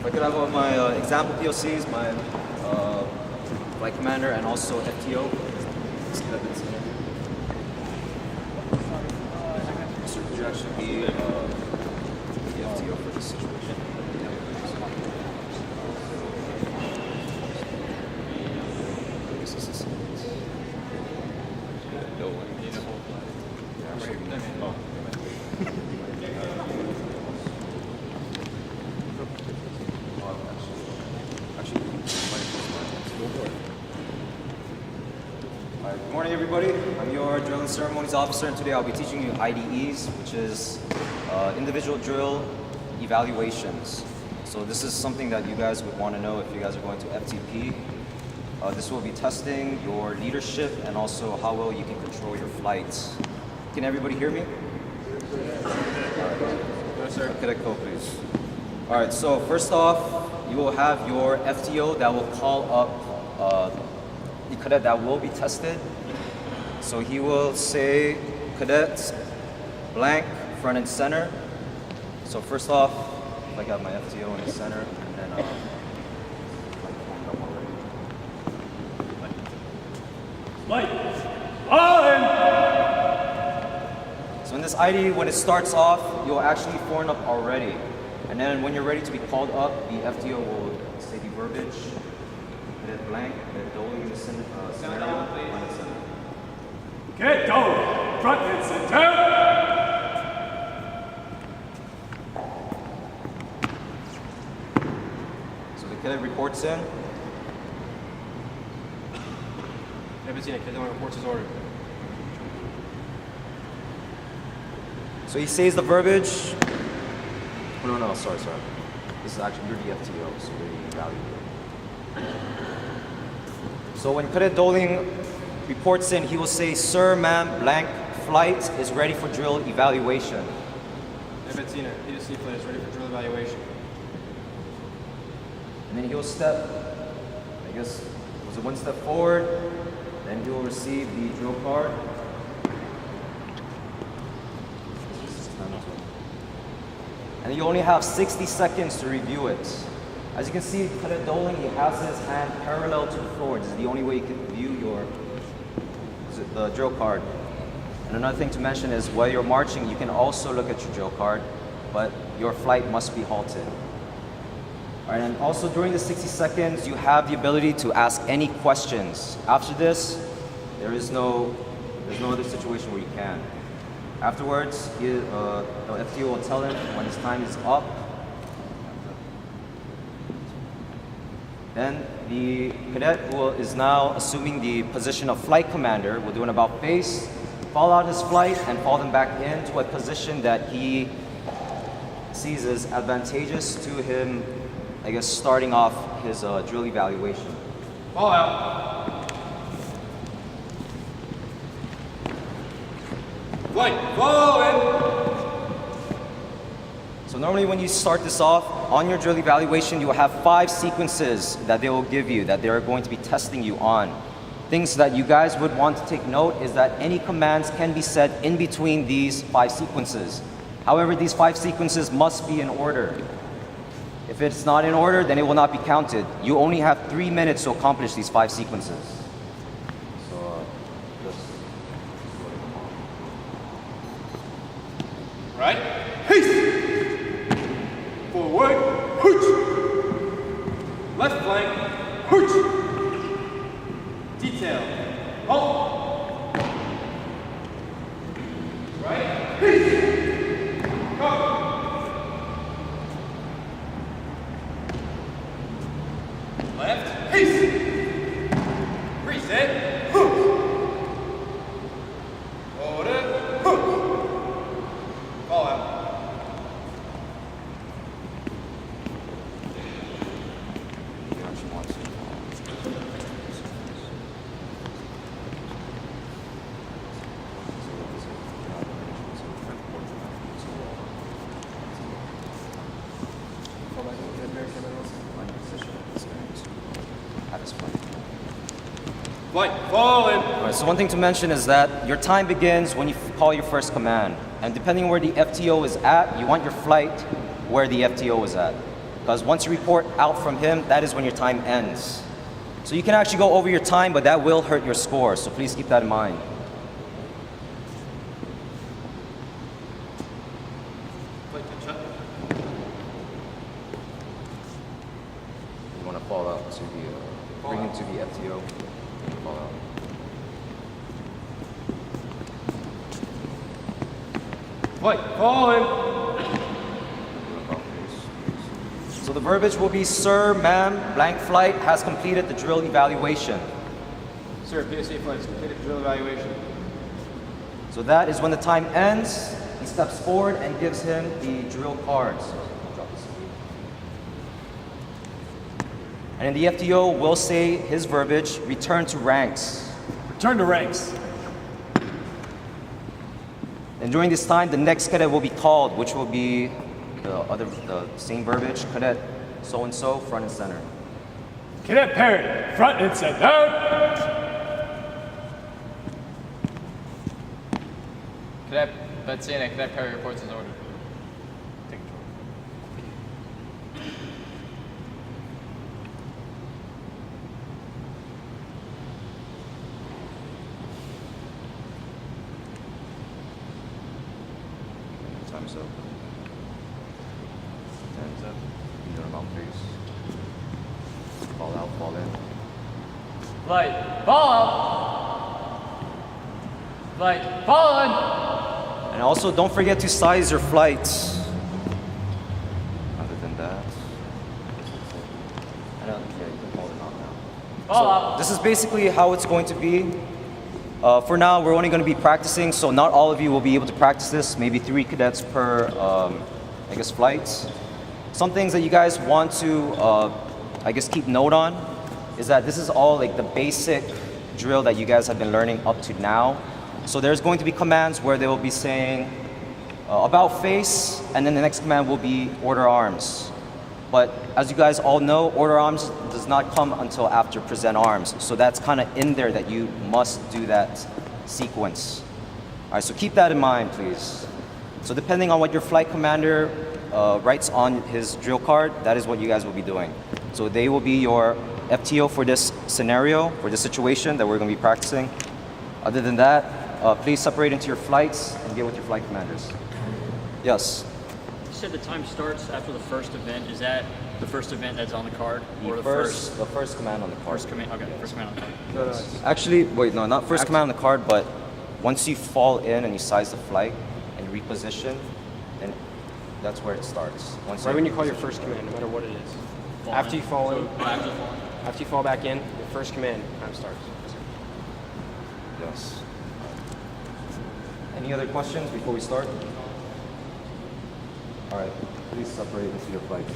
If I could have my example POCs, my flight commander, and also FTO. Mr. Could you actually be the FTO for this situation? No one. Good morning, everybody. I'm your drill and ceremonies officer, and today I'll be teaching you IDEs, which is individual drill evaluations. So this is something that you guys would want to know if you guys are going to FTP. This will be testing your leadership and also how well you can control your flights. Can everybody hear me? Yes, sir. Cadet Co, please. All right, so first off, you will have your FTO that will call up the cadet that will be tested. So he will say, cadets, blank, front and center. So first off, I got my FTO in the center, and then So in this ID, when it starts off, you'll actually form up already. And then when you're ready to be called up, the FTO will say the verbiage, cadet blank, cadet doling in the center, scenario, front and center. Cadet doling, front and center. So the cadet reports in. Haven't seen it. Cadet reports his order. So he says the verbiage. Oh, no, sorry. This is actually, you're the FTO, so they value it. So when Cadet Doling reports in, he will say, Sir, ma'am, blank, flight is ready for drill evaluation. Haven't seen it. PDC flight is ready for drill evaluation. And then he'll step, I guess, was it one step forward, then he will receive the drill card. And you only have 60 seconds to review it. As you can see, Cadet Doling, he has his hand parallel to the floor. This is the only way you can view the drill card. And another thing to mention is while you're marching, you can also look at your drill card, but your flight must be halted. All right, and also during the 60 seconds, you have the ability to ask any questions. After this, there's no other situation where you can. Afterwards, the FTO will tell him when his time is up. Then the cadet who is now assuming the position of flight commander will do an about face, follow out his flight, and fall them back into a position that he sees as advantageous to him, I guess, starting off his drill evaluation. Fall out. Flight, forward! So normally when you start this off, on your drill evaluation, you will have 5 sequences that they will give you, that they are going to be testing you on. Things that you guys would want to take note is that any commands can be said in between these 5 sequences. However, these 5 sequences must be in order. If it's not in order, then it will not be counted. You only have 3 minutes to accomplish these 5 sequences. Right? Haste! Forward, hooch! Left flank, hooch! Detail, halt! Right? Haste! Go! Left, haste! Reset, hooch! Order, hooch! Fall out. Flight, falling. All right, so one thing to mention is that your time begins when you call your first command. And depending where the FTO is at, you want your flight where the FTO is at. Because once you report out from him, that is when your time ends. So you can actually go over your time, but that will hurt your score. So please keep that in mind. Flight catch up. You want to fall out to the, bring him to the FTO. Fall out. Flight, falling. So the verbiage will be, sir, ma'am, blank flight has completed the drill evaluation. Sir, PSA flight has completed drill evaluation. So that is when the time ends, he steps forward and gives him the drill cards. And in the FTO, we'll say his verbiage, return to ranks. Return to ranks. And during this time, the next cadet will be called, which will be the same verbiage, cadet so-and-so, front and center. Cadet Perry, front and center. Cadet Betsina, Cadet Perry reports his order. Take control. Time's up. Time's up. Either mouth face. Fall out, fall in. Flight, fall out. Flight, falling. And also, don't forget to size your flights. Other than that, I don't care. You can hold it on now. Fall out. This is basically how it's going to be. For now, we're only going to be practicing, so not all of you will be able to practice this. Maybe 3 cadets per, I guess, flights. Some things that you guys want to, I guess, keep note on is that this is all like the basic drill that you guys have been learning up to now. So there's going to be commands where they will be saying about face, and then the next command will be order arms. But as you guys all know, order arms does not come until after present arms. So that's kind of in there that you must do that sequence. All right, so keep that in mind, please. So depending on what your flight commander writes on his drill card, that is what you guys will be doing. So they will be your FTO for this scenario, for this situation that we're going to be practicing. Other than that, please separate into your flights and get with your flight commanders. Yes? You said the time starts after the first event. Is that the first event that's on the card? Or The first command on the card. first command? Okay, first command on the card. No, no. Actually, wait, no, not first command on the card, but once you fall in and you size the flight and reposition, and that's where it starts. Once Right when you call your first command, no matter what it is. Fall After in. you fall in, After you fall in. after you fall back in, your first command, time starts. Yes. Any other questions before we start? All right, please separate into your flight.